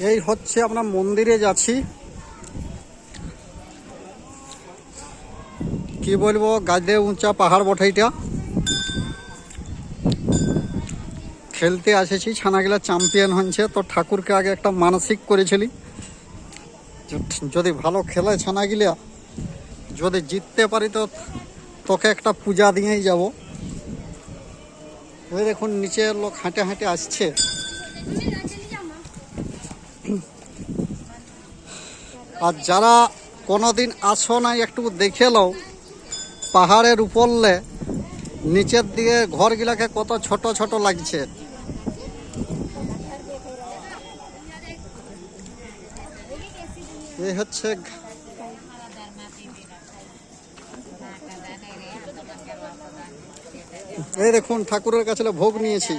এই হচ্ছে আমরা মন্দিরে যাচ্ছি। কি বলবো, গাদে উঁচা পাহাড় বটে এটা। খেলতে এসেছি, ছানাগুলা চ্যাম্পিয়ন হচ্ছে, তো ঠাকুরকে আগে একটা মানসিক করেছিলি যদি ভালো খেলে ছানাগুলা, যদি জিততে পারি তো তোকে একটা পূজা দিয়েই যাব। ওই দেখুন নিচে লোক হাঁটে হাঁটে আসছে। আর যারা কোনোদিন আসো নাই একটু দেখে লও পাহাড়ের উপরলে নিচের দিকে ঘরগুলাকে কত ছোট ছোট লাগছে। এই হচ্ছে এই দেখুন ঠাকুরের কাছে ভোগ নিয়েছি।